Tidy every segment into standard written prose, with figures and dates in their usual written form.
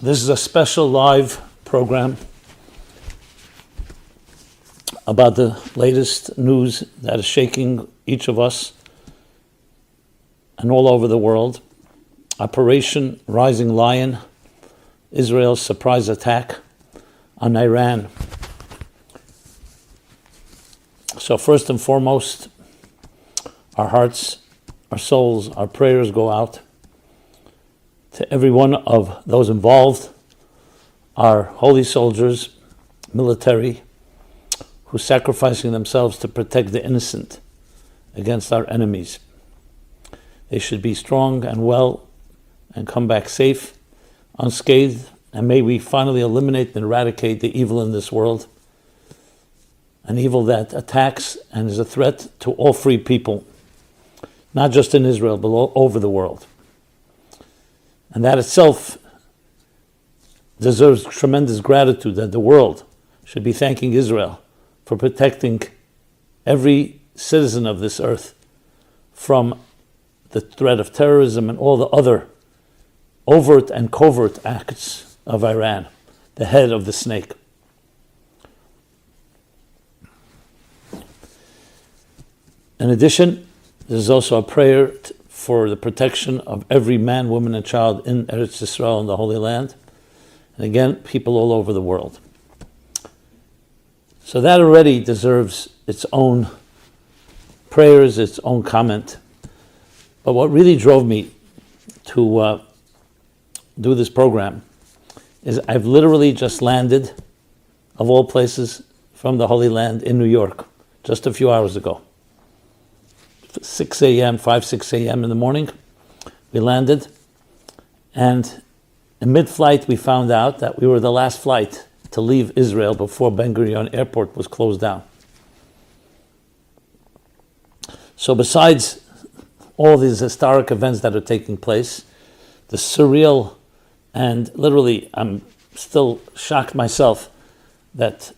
This is a special live program about the latest news that is shaking each of us and all over the world. Operation Rising Lion, Israel's surprise attack on Iran. So first and foremost, our hearts, our souls, our prayers go out to every one of those involved, our holy soldiers, military, who are sacrificing themselves to protect the innocent against our enemies. They should be strong and well and come back safe, unscathed, and may we finally eliminate and eradicate the evil in this world, an evil that attacks and is a threat to all free people, not just in Israel, but all over the world. And that itself deserves tremendous gratitude, that the world should be thanking Israel for protecting every citizen of this earth from the threat of terrorism and all the other overt and covert acts of Iran, the head of the snake. In addition, there's also a prayer for the protection of every man, woman, and child in Eretz Yisrael, in the Holy Land, and again, people all over the world. So that already deserves its own prayers, its own comment. But what really drove me to do this program is I've literally just landed, of all places, from the Holy Land in New York, just a few hours ago. 6 a.m. in the morning, we landed, and in mid-flight we found out that we were the last flight to leave Israel before Ben Gurion Airport was closed down. So besides all these historic events that are taking place, the surreal, and literally I'm still shocked myself that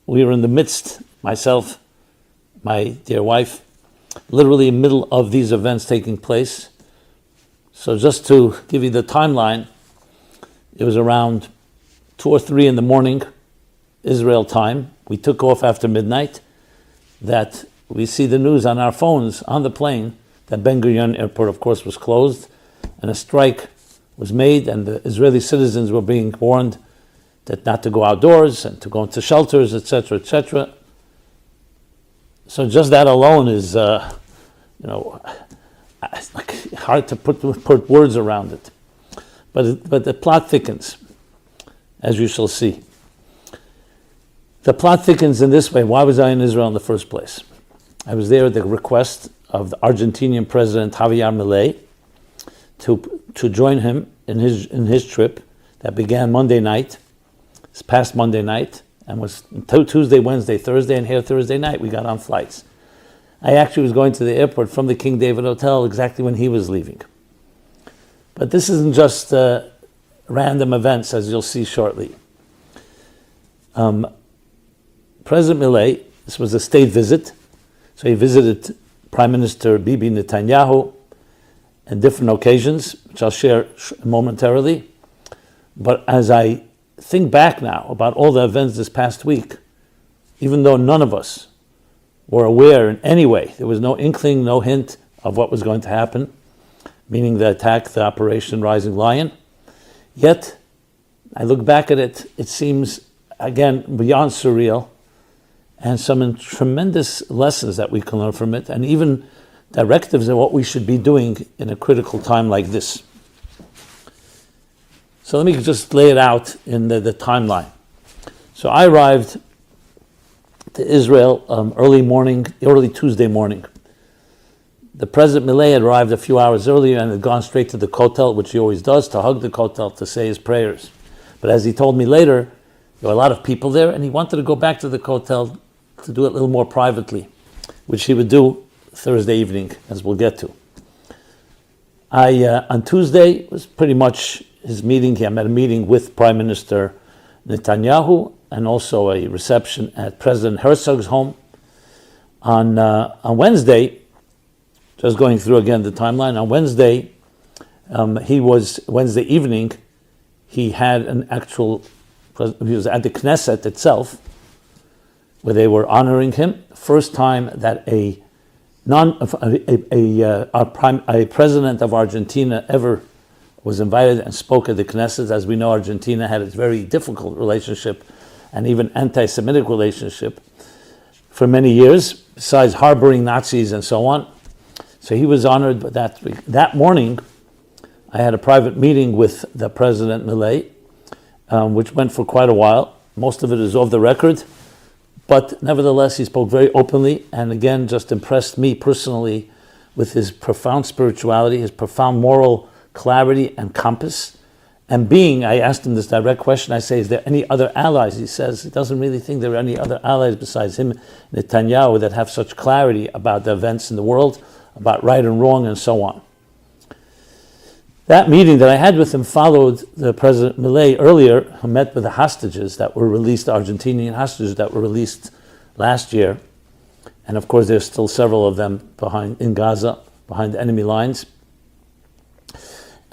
we were in the midst, myself, my dear wife, literally in the middle of these events taking place. So just to give you the timeline, it was around 2 or 3 in the morning, Israel time. We took off after midnight, that we see the news on our phones on the plane that Ben Gurion Airport, of course, was closed, and a strike was made, and the Israeli citizens were being warned that not to go outdoors and to go into shelters, etc., etc. So just that alone is, it's like hard to put words around it. But the plot thickens, as you shall see. The plot thickens in this way. Why was I in Israel in the first place? I was there at the request of the Argentinian President Javier Milei to join him in his trip that began Monday night, this past Monday night, and was Tuesday, Wednesday, Thursday, and here Thursday night we got on flights. I actually was going to the airport from the King David Hotel exactly when he was leaving. But this isn't just random events, as you'll see shortly. President Milei, this was a state visit, so he visited Prime Minister Bibi Netanyahu on different occasions, which I'll share momentarily. But as I think back now about all the events this past week, even though none of us were aware in any way, there was no inkling, no hint of what was going to happen, meaning the attack, the Operation Rising Lion. Yet, I look back at it, it seems, again, beyond surreal, and some tremendous lessons that we can learn from it, and even directives of what we should be doing in a critical time like this. So let me just lay it out in the timeline. So I arrived to Israel early Tuesday morning. The President Milei had arrived a few hours earlier and had gone straight to the Kotel, which he always does, to hug the Kotel, to say his prayers. But as he told me later, there were a lot of people there, and he wanted to go back to the Kotel to do it a little more privately, which he would do Thursday evening, as we'll get to. On Tuesday, was pretty much his meeting. He had a meeting with Prime Minister Netanyahu, and also a reception at President Herzog's home. On Wednesday, just going through again the timeline, on Wednesday evening, he had he was at the Knesset itself, where they were honoring him. First time that a president of Argentina ever was invited and spoke at the Knesset. As we know, Argentina had a very difficult relationship and even anti-Semitic relationship for many years, besides harboring Nazis and so on. So he was honored that morning. I had a private meeting with the President Milei, which went for quite a while. Most of it is off the record, but nevertheless, he spoke very openly, and again, just impressed me personally with his profound spirituality, his profound moral clarity and compass. And I asked him this direct question, I say, is there any other allies? He says he doesn't really think there are any other allies besides him, Netanyahu, that have such clarity about the events in the world, about right and wrong, and so on. That meeting that I had with him followed the President Milei earlier, who met with the hostages that were released, the Argentinian hostages that were released last year. And of course, there's still several of them in Gaza, behind the enemy lines.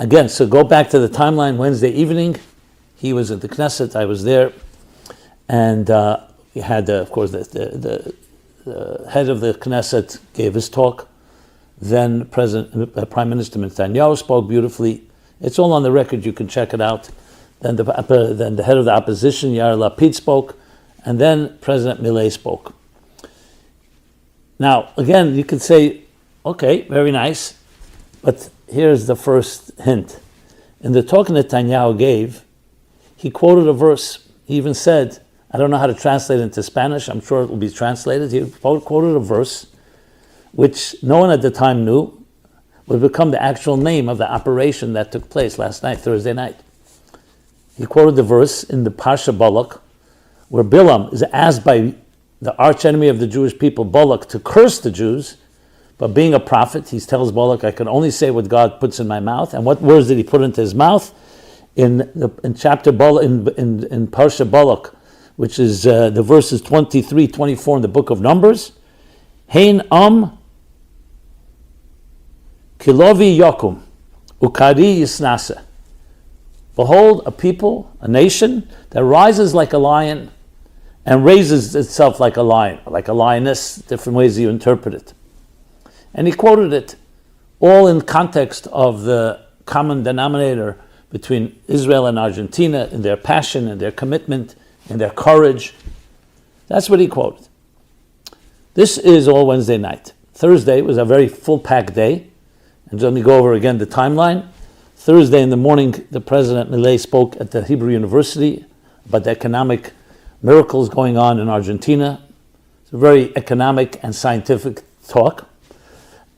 Again, so go back to the timeline. Wednesday evening, he was at the Knesset, I was there, and we had, of course, the head of the Knesset gave his talk. Then Prime Minister Netanyahu spoke beautifully. It's all on the record, you can check it out. Then the head of the opposition, Yair Lapid, spoke, and then President Milei spoke. Now, again, you could say, okay, very nice, but here's the first hint. In the talk Netanyahu gave, he quoted a verse. He even said, I don't know how to translate it into Spanish, I'm sure it will be translated. He quoted a verse which no one at the time knew would become the actual name of the operation that took place last night, Thursday night. He quoted the verse in the Parsha Balak, where Bilam is asked by the archenemy of the Jewish people, Balak, to curse the Jews. But being a prophet, he tells Balak, I can only say what God puts in my mouth. And what words did he put into his mouth? In chapter Balak, in Parsha Balak, which is the verses 23, 24 in the book of Numbers, Hein Kilovi Yokum, Ukari Yisnase. Behold, a people, a nation that rises like a lion and raises itself like a lion, like a lioness, different ways you interpret it. And he quoted it all in context of the common denominator between Israel and Argentina in their passion and their commitment and their courage. That's what he quoted. This is all Wednesday night. Thursday was a very full-packed day. And let me go over again the timeline. Thursday in the morning, the President Milei spoke at the Hebrew University about the economic miracles going on in Argentina. It's a very economic and scientific talk.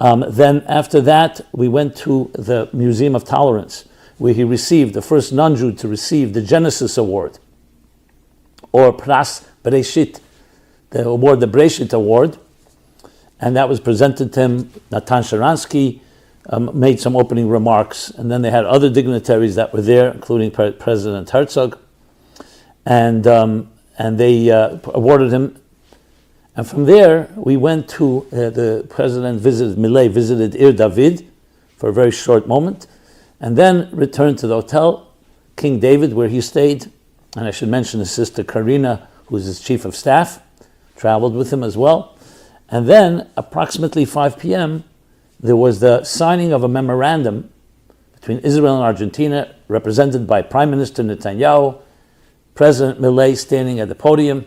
Then after that, we went to the Museum of Tolerance, where he received the first non-Jew to receive the Genesis Award, or Pras Bereshit, the Bereshit Award. And that was presented to him. Natan Sharansky made some opening remarks, and then they had other dignitaries that were there, including President Herzog, and they awarded him. And from there, we went to the President Milei visited Ir David for a very short moment, and then returned to the hotel, King David, where he stayed. And I should mention his sister Karina, who is his chief of staff, traveled with him as well. And then, approximately 5 p.m., there was the signing of a memorandum between Israel and Argentina, represented by Prime Minister Netanyahu, President Milei standing at the podium,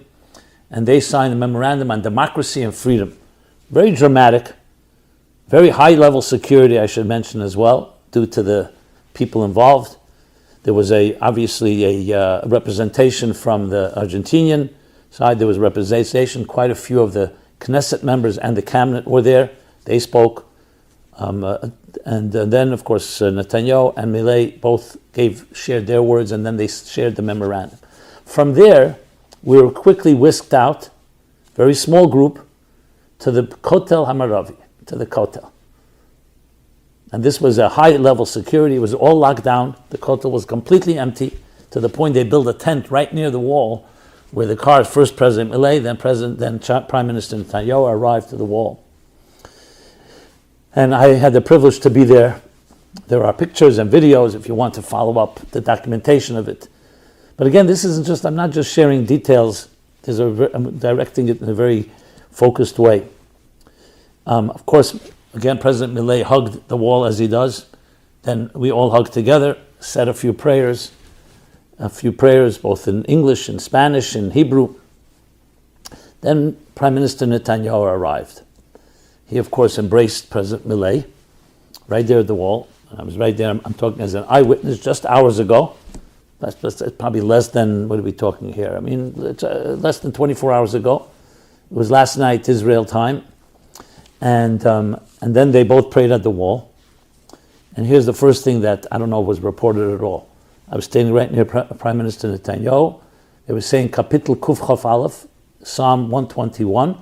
and they signed a memorandum on democracy and freedom. Very dramatic, very high-level security, I should mention as well, due to the people involved. There was obviously a representation from the Argentinian side. There was representation. Quite a few of the Knesset members and the cabinet were there. They spoke. And then, of course, Netanyahu and Milei both shared their words, and then they shared the memorandum. From there, we were quickly whisked out, very small group, to the Kotel Hamaravi, to the Kotel. And this was a high-level security. It was all locked down. The Kotel was completely empty, to the point they built a tent right near the wall where the cars, first President Milei, then Prime Minister Netanyahu, arrived to the wall. And I had the privilege to be there There are pictures and videos if you want to follow up the documentation of it. But again, this isn't just, I'm not just sharing details, I'm directing it in a very focused way. Of course, again, President Milei hugged the wall as he does. Then we all hugged together, said a few prayers both in English, in Spanish, in Hebrew. Then Prime Minister Netanyahu arrived. He, of course, embraced President Milei right there at the wall. I was right there. I'm talking as an eyewitness just hours ago. That's probably less than, what are we talking here? I mean, it's less than 24 hours ago. It was last night, Israel time. And then they both prayed at the wall. And here's the first thing that I don't know was reported at all. I was standing right near Prime Minister Netanyahu. They were saying Kapitel Kuf Chaf Aleph, Psalm 121.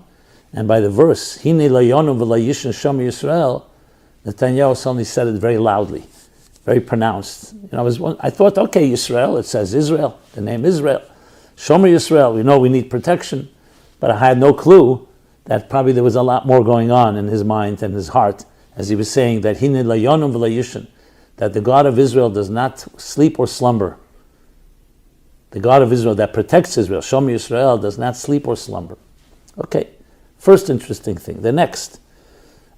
And by the verse, Hine Layonu V'Layishin Shom Yisrael, Netanyahu suddenly said it very loudly, very pronounced. I thought, okay, Yisrael, it says Israel, the name Israel. Shomer Yisrael, we know we need protection. But I had no clue that probably there was a lot more going on in his mind and his heart, as he was saying that Hine Layonu V'Layishin, that the God of Israel does not sleep or slumber. The God of Israel that protects Israel, Shomer Yisrael, does not sleep or slumber. Okay, first interesting thing. The next,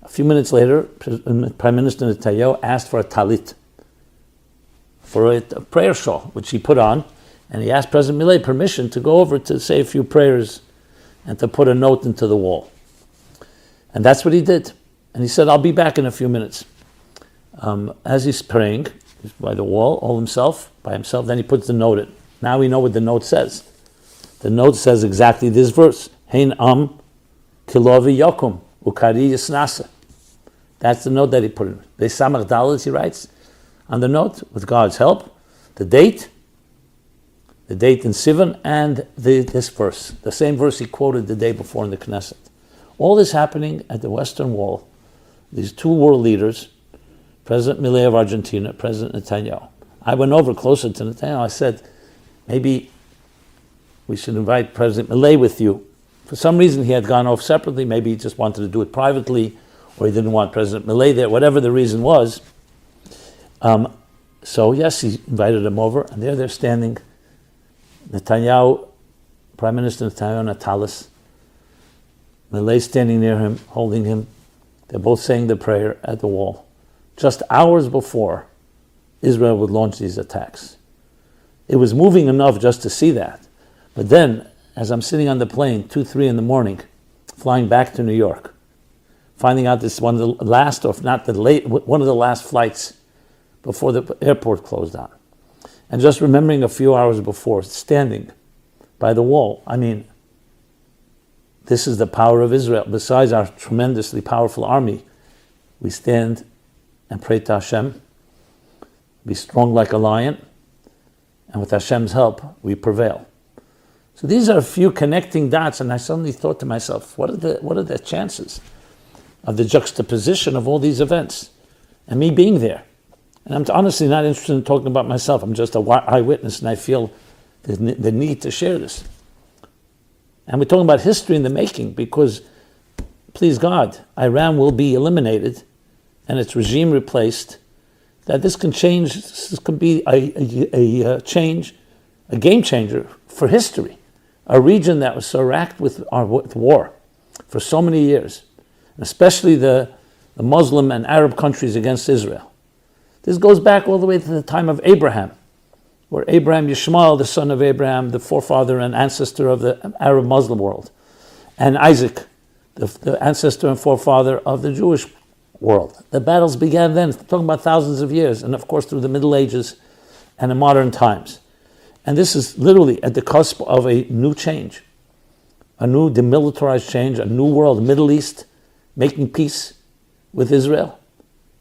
a few minutes later, Prime Minister Netanyahu asked for a talit, for a prayer shawl, which he put on, and he asked President Milei permission to go over to say a few prayers and to put a note into the wall. And that's what he did. And he said, I'll be back in a few minutes. As he's praying, he's by the wall, by himself, then he puts the note in. Now we know what the note says. The note says exactly this verse, Hein Am Kilovi Yokum Ukari Yisnasa. That's the note that he put in. The Samach Dalit, he writes on the note, with God's help, the date in Sivan, and this verse, the same verse he quoted the day before in the Knesset. All this happening at the Western Wall. These two world leaders, President Milei of Argentina, President Netanyahu. I went over closer to Netanyahu. I said, maybe we should invite President Milei with you. For some reason, he had gone off separately. Maybe he just wanted to do it privately, or he didn't want President Milei there, whatever the reason was. So yes, he invited him over, and there they're standing. Netanyahu, Prime Minister Netanyahu, Natalis. Milei standing near him, holding him. They're both saying the prayer at the wall, just hours before Israel would launch these attacks. It was moving enough just to see that. But then, as I'm sitting on the plane, 2-3 in the morning, flying back to New York, finding out this one of the last, or if not one of the last flights before the airport closed down. And just remembering a few hours before, standing by the wall, I mean, this is the power of Israel. Besides our tremendously powerful army, we stand and pray to Hashem, be strong like a lion, and with Hashem's help, we prevail. So these are a few connecting dots, and I suddenly thought to myself, what are the chances of the juxtaposition of all these events and me being there? And I'm honestly not interested in talking about myself. I'm just an eyewitness, and I feel the need to share this. And we're talking about history in the making, because, please God, Iran will be eliminated and its regime replaced. That this can change, this could be a change, a game changer for history. A region that was so racked with war for so many years, especially the Muslim and Arab countries against Israel. This goes back all the way to the time of Abraham, where Abraham, Yishmael, the son of Abraham, the forefather and ancestor of the Arab Muslim world, and Isaac, the ancestor and forefather of the Jewish world. The battles began then, talking about thousands of years, and of course through the Middle Ages and in modern times. And this is literally at the cusp of a new change, a new demilitarized change, a new world, Middle East, making peace with Israel.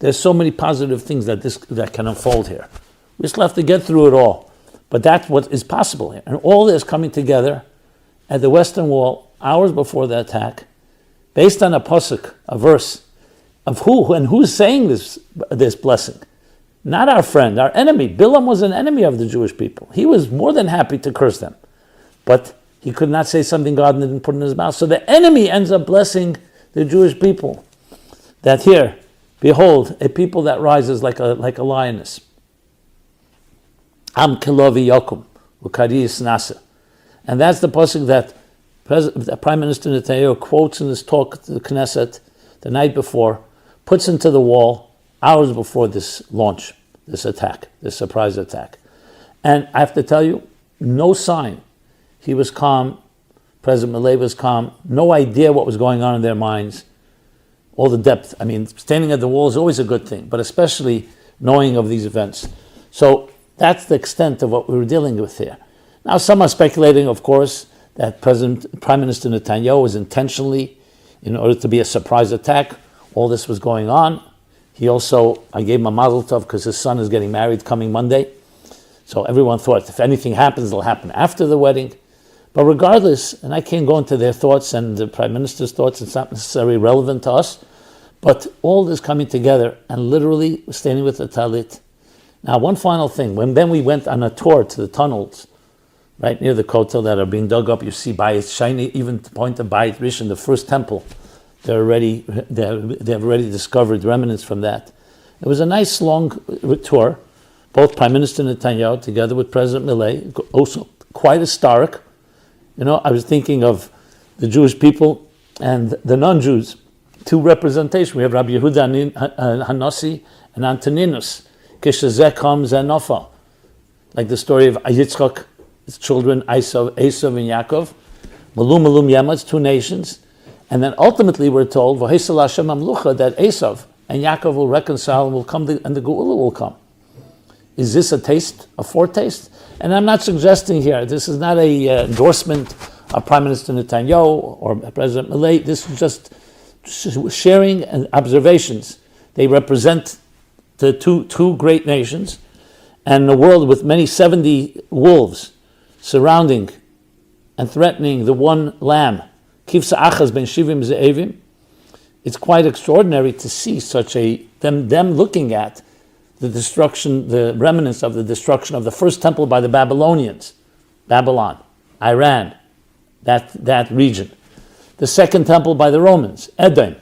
There's so many positive things that can unfold here. We still have to get through it all. But that's what is possible here. And all this coming together at the Western Wall, hours before the attack, based on a pasuk, a verse, of who's saying this blessing. Not our friend, our enemy. Bilam was an enemy of the Jewish people. He was more than happy to curse them. But he could not say something God didn't put in his mouth. So the enemy ends up blessing the Jewish people. That here, Behold, a people that rises like a lioness. Am kilovi yokum, ukariyis nasa. And that's the pasuk that Prime Minister Netanyahu quotes in his talk to the Knesset the night before, puts into the wall hours before this launch, this attack, this surprise attack. And I have to tell you, no sign. He was calm, President Milei was calm, no idea what was going on in their minds, all the depth. I mean, standing at the wall is always a good thing, but especially knowing of these events. So that's the extent of what we were dealing with here. Now, some are speculating, of course, that Prime Minister Netanyahu was intentionally, in order to be a surprise attack, all this was going on. I gave him a mazel tov because his son is getting married coming Monday. So everyone thought if anything happens, it'll happen after the wedding. But regardless, and I can't go into their thoughts and the Prime Minister's thoughts, it's not necessarily relevant to us, but all this coming together and literally standing with the talit. Now, one final thing. Then we went on a tour to the tunnels right near the Kotel that are being dug up. You see Bayit Shiny, even to point to Bayit Rishon, the first temple. They have already discovered remnants from that. It was a nice long tour. Both Prime Minister Netanyahu together with President Milei, also quite historic. I was thinking of the Jewish people and the non-Jews. Two representation. We have Rabbi Yehuda Hanassi and Antoninus. Kishazek comes and Nofa. Like the story of Yitzchak, his children, Esav and Yaakov. Malum Yemetz, two nations. And then ultimately we're told, V'hisal Hashem Amlucha, that Esav and Yaakov will reconcile and will come, and the Geula will come. Is this a taste, a foretaste? And I'm not suggesting here, this is not a endorsement of Prime Minister Netanyahu or President Milei. This is just sharing and observations. They represent the two great nations and a world with many 70 wolves surrounding and threatening the one lamb. Kivsa achas ben shivim ze'evim. It's quite extraordinary to see such them looking at the destruction, the remnants of the destruction of the first temple by the Babylonians, Babylon, Iran, that region. The second temple by the Romans, Edom.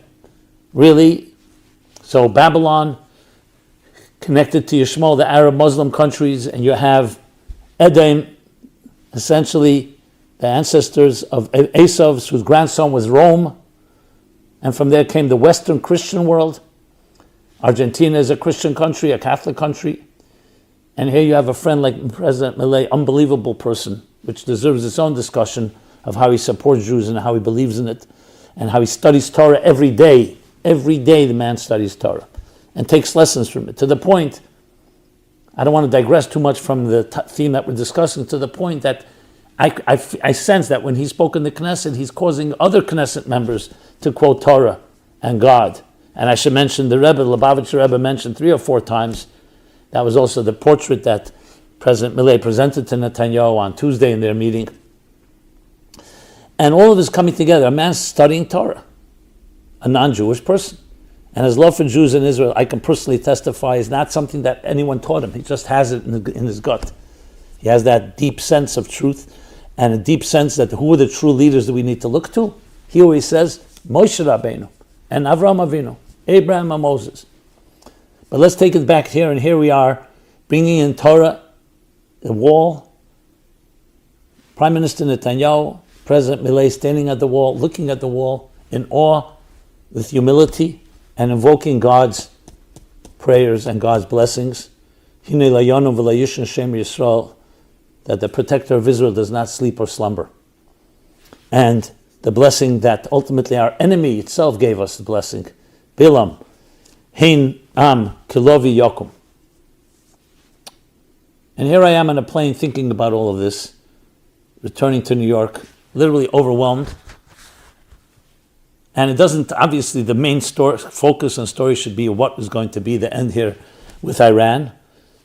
Really, so Babylon connected to Yishmael, the Arab Muslim countries, and you have Edom, essentially the ancestors of Esav, whose grandson was Rome, and from there came the Western Christian world. Argentina is a Christian country, a Catholic country, and here you have a friend like President Milei, unbelievable person, which deserves its own discussion of how he supports Jews and how he believes in it, and how he studies Torah every day. Every day the man studies Torah and takes lessons from it, to the point, I don't want to digress too much from the theme that we're discussing, to the point that I sense that when he spoke in the Knesset, he's causing other Knesset members to quote Torah and God. And I should mention the Rebbe, Lubavitcher Rebbe, mentioned 3 or 4 times. That was also the portrait that President Milei presented to Netanyahu on Tuesday in their meeting. And all of this coming together, a man studying Torah, a non-Jewish person. And his love for Jews in Israel, I can personally testify, is not something that anyone taught him. He just has it in his gut. He has that deep sense of truth and a deep sense that who are the true leaders that we need to look to. He always says, Moshe Rabbeinu and Avraham Avinu, Abraham and Moses. But let's take it back here, and here we are, bringing in Torah, the wall, Prime Minister Netanyahu, President Milei standing at the wall, looking at the wall in awe, with humility, and invoking God's prayers and God's blessings. Hinei layonu v'layishn Shem Yisrael, that the protector of Israel does not sleep or slumber. And the blessing that ultimately our enemy itself gave us, the blessing. Bilam, hein am kilovi yokum. And here I am on a plane thinking about all of this, returning to New York, literally overwhelmed. And it doesn't, obviously the main focus and story should be what is going to be the end here with Iran.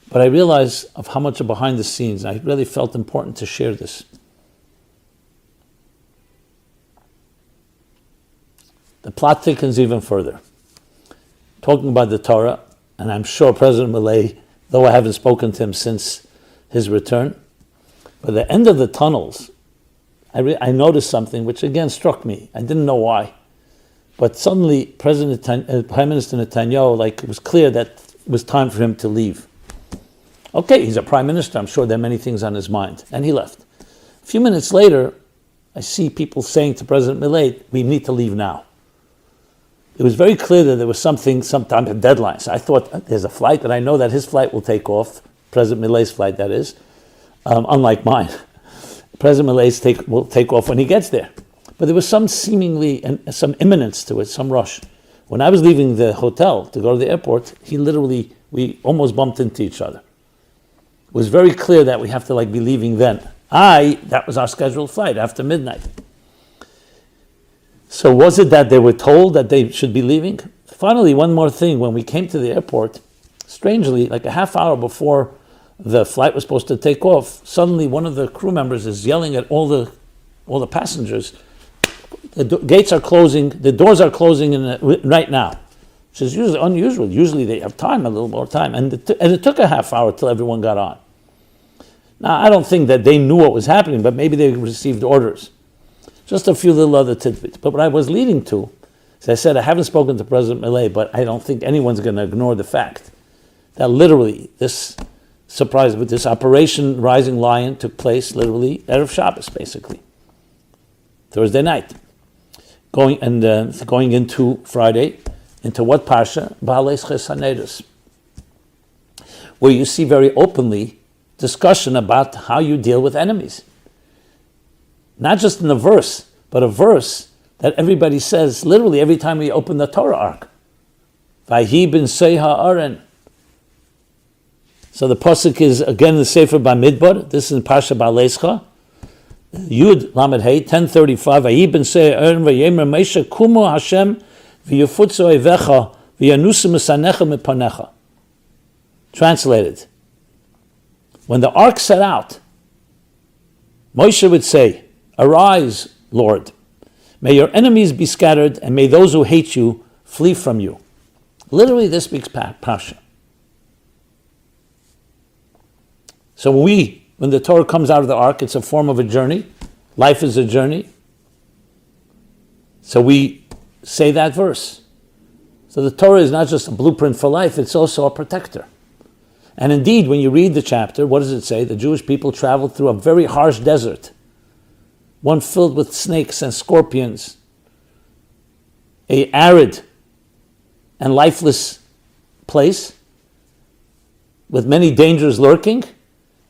But I realize of how much are behind the scenes. I really felt important to share this. The plot thickens even further. Talking about the Torah, and I'm sure President Milei, though I haven't spoken to him since his return, but the end of the tunnels, I noticed something which again struck me. I didn't know why. But suddenly, Prime Minister Netanyahu, it was clear that it was time for him to leave. Okay, he's a prime minister. I'm sure there are many things on his mind. And he left. A few minutes later, I see people saying to President Milei, we need to leave now. It was very clear that there was some type of deadline. So I thought, there's a flight that I know that his flight will take off, President Milei's flight, that is, unlike mine. President Milei will take off when he gets there. But there was some some imminence to it, some rush. When I was leaving the hotel to go to the airport, we almost bumped into each other. It was very clear that we have to be leaving then. That was our scheduled flight after midnight. So was it that they were told that they should be leaving? Finally, one more thing, when we came to the airport, strangely, a half hour before the flight was supposed to take off, suddenly one of the crew members is yelling at all the passengers, the gates are closing, the doors are closing right now. Which is usually unusual. Usually they have a little more time. And it took a half hour till everyone got on. Now, I don't think that they knew what was happening, but maybe they received orders. Just a few little other tidbits. But what I was leading to, as I said, I haven't spoken to President Milei, but I don't think anyone's going to ignore the fact that literally this surprise with this Operation Rising Lion took place literally Erev Shabbos, basically. Thursday night. Going into Friday, into what parsha? Baalei Chesanedus. Where you see very openly discussion about how you deal with enemies. Not just in a verse, but a verse that everybody says literally every time we open the Torah ark. Vayhi ben Sei ha'aren. So the pasuk is again in the Sefer Bamidbar. This is in Parsha Ba'aleischa. Yud Lamed Hey 10:35. Vayhi ben Sei ha'aren vayemer Moshe kumu Hashem v'yafutzu oivecha v'yanusu misanecha mipanecha. Translated. When the ark set out, Moshe would say, "Arise, Lord. May your enemies be scattered, and may those who hate you flee from you." Literally, this speaks Parsha. So when the Torah comes out of the ark, it's a form of a journey. Life is a journey. So we say that verse. So the Torah is not just a blueprint for life, it's also a protector. And indeed, when you read the chapter, what does it say? The Jewish people traveled through a very harsh desert, one filled with snakes and scorpions, a arid and lifeless place with many dangers lurking,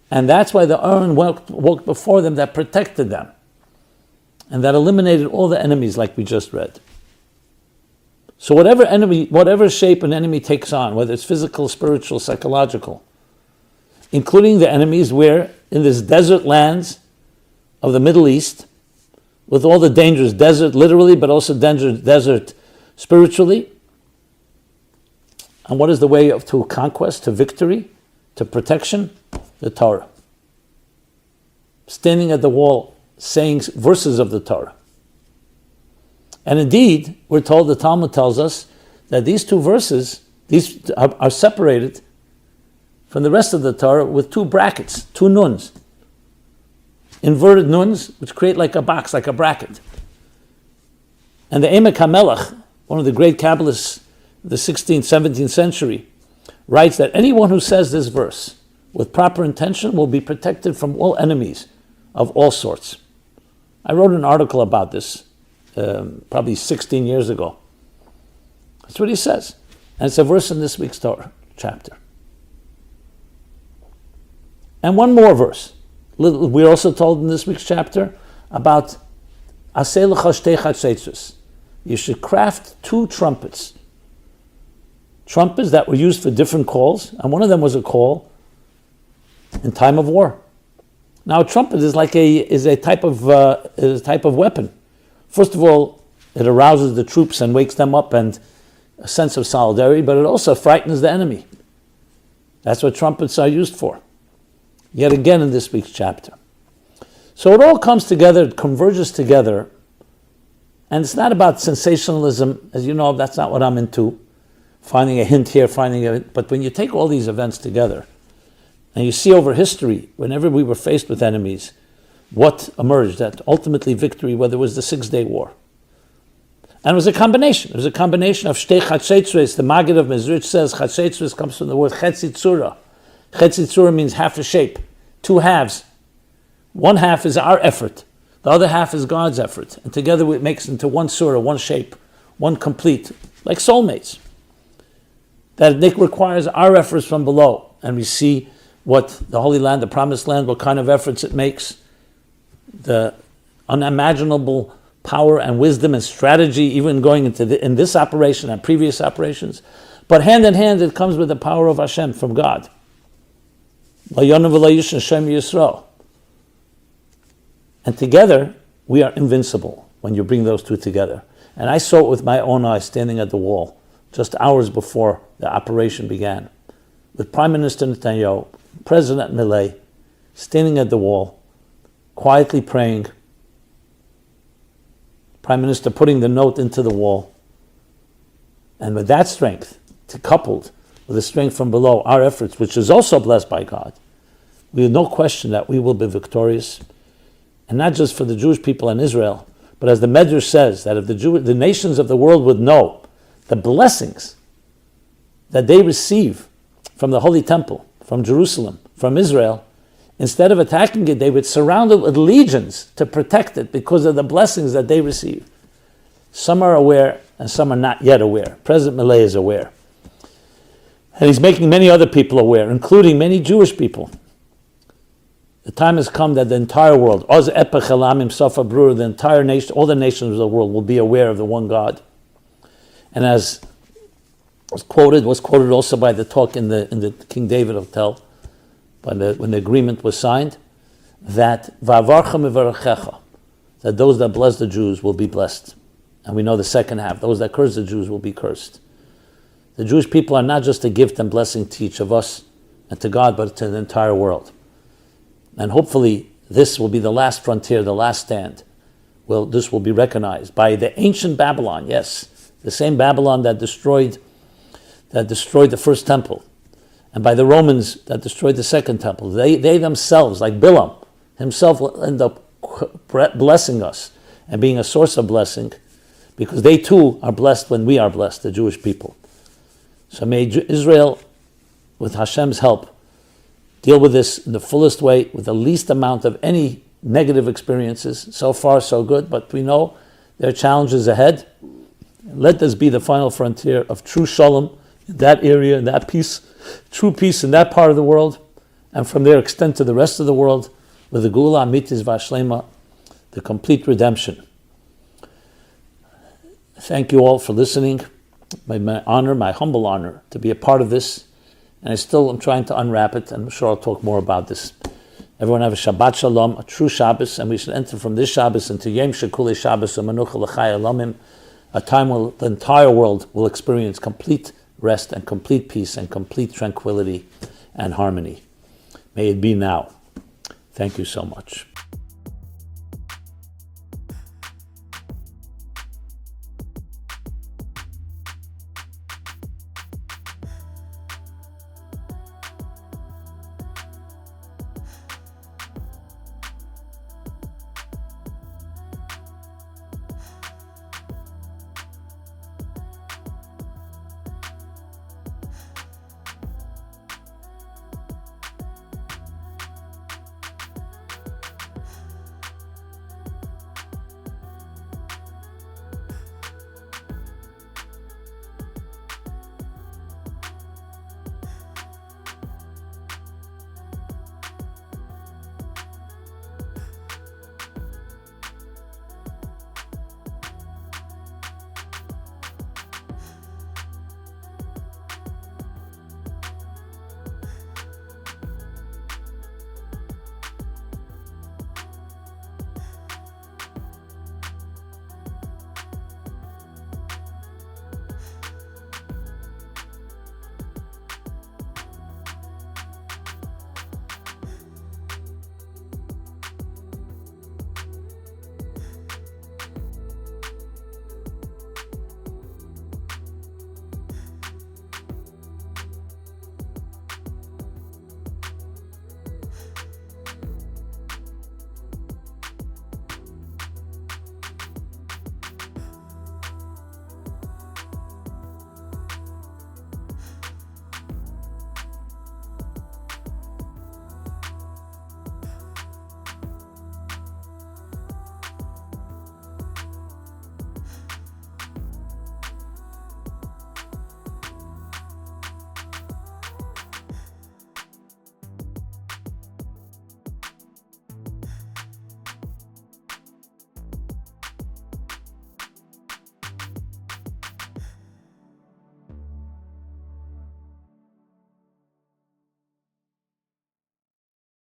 and that's why the Aaron walked before them that protected them and that eliminated all the enemies like we just read. So whatever shape an enemy takes on, whether it's physical, spiritual, psychological, including the enemies where in this desert lands of the Middle East, with all the dangers, desert literally, but also desert spiritually. And what is the way to conquest, to victory, to protection? The Torah. Standing at the wall, saying verses of the Torah. And indeed, we're told, the Talmud tells us, that these two verses, these are separated from the rest of the Torah with two brackets, two nuns. Inverted nuns, which create like a box, like a bracket. And the Emek HaMelech, one of the great Kabbalists of the 16th, 17th century, writes that anyone who says this verse with proper intention will be protected from all enemies of all sorts. I wrote an article about this probably 16 years ago. That's what he says. And it's a verse in this week's Torah chapter. And one more verse. We're also told in this week's chapter about Aseh lecha shtei chatzetzos. You should craft two trumpets. Trumpets that were used for different calls, and one of them was a call in time of war. Now, a trumpet is a type of weapon. First of all, it arouses the troops and wakes them up and a sense of solidarity, but it also frightens the enemy. That's what trumpets are used for. Yet again in this week's chapter. So it all comes together, it converges together, and it's not about sensationalism. As you know, that's not what I'm into. Finding a hint here, but when you take all these events together, and you see over history, whenever we were faced with enemies, what emerged, that ultimately victory, whether it was the 6-Day War, And it was a combination. It was a combination of Shtei Chatzetzres. The Maggid of Mezrich says Chatzetzres comes from the word Chetzi Tzura. Chetzi Tzura means half a shape, two halves. One half is our effort. The other half is God's effort. And together it makes into one surah, one shape, one complete, like soulmates. That it requires our efforts from below. And we see what the Holy Land, the Promised Land, what kind of efforts it makes. The unimaginable power and wisdom and strategy, even going into in this operation and previous operations. But hand in hand, it comes with the power of Hashem from God. And together, we are invincible when you bring those two together. And I saw it with my own eyes standing at the wall just hours before the operation began, with Prime Minister Netanyahu, President Milei, standing at the wall, quietly praying, Prime Minister putting the note into the wall. And with that strength, coupled with the strength from below, our efforts, which is also blessed by God, we have no question that we will be victorious. And not just for the Jewish people in Israel, but as the Medrash says, that if the nations of the world would know the blessings that they receive from the Holy Temple, from Jerusalem, from Israel, instead of attacking it, they would surround it with legions to protect it because of the blessings that they receive. Some are aware and some are not yet aware. President Milei is aware. And he's making many other people aware, including many Jewish people. The time has come that the entire world, the entire nation, all the nations of the world will be aware of the one God. And as was quoted also by the talk in the King David Hotel, when the agreement was signed, that that those that bless the Jews will be blessed. And we know the second half, those that curse the Jews will be cursed. The Jewish people are not just a gift and blessing to each of us and to God, but to the entire world. And hopefully this will be the last frontier, the last stand. Well, this will be recognized by the ancient Babylon, yes, the same Babylon that destroyed the first temple, and by the Romans that destroyed the second temple. They themselves, like Bilam himself, will end up blessing us and being a source of blessing, because they too are blessed when we are blessed, the Jewish people. So may Israel, with Hashem's help, deal with this in the fullest way, with the least amount of any negative experiences. So far, so good, but we know there are challenges ahead. Let this be the final frontier of true shalom in that area, in that peace, true peace in that part of the world, and from there extend to the rest of the world with the Geula Amitis Vashlema, the complete redemption. Thank you all for listening. My honor, my humble honor, to be a part of this. And I still am trying to unwrap it, and I'm sure I'll talk more about this. Everyone have a Shabbat Shalom, a true Shabbos, and we should enter from this Shabbos into Yom Shekuli Shabbos, U'Menucha L'Chai Olamim, a time when the entire world will experience complete rest and complete peace and complete tranquility and harmony. May it be now. Thank you so much.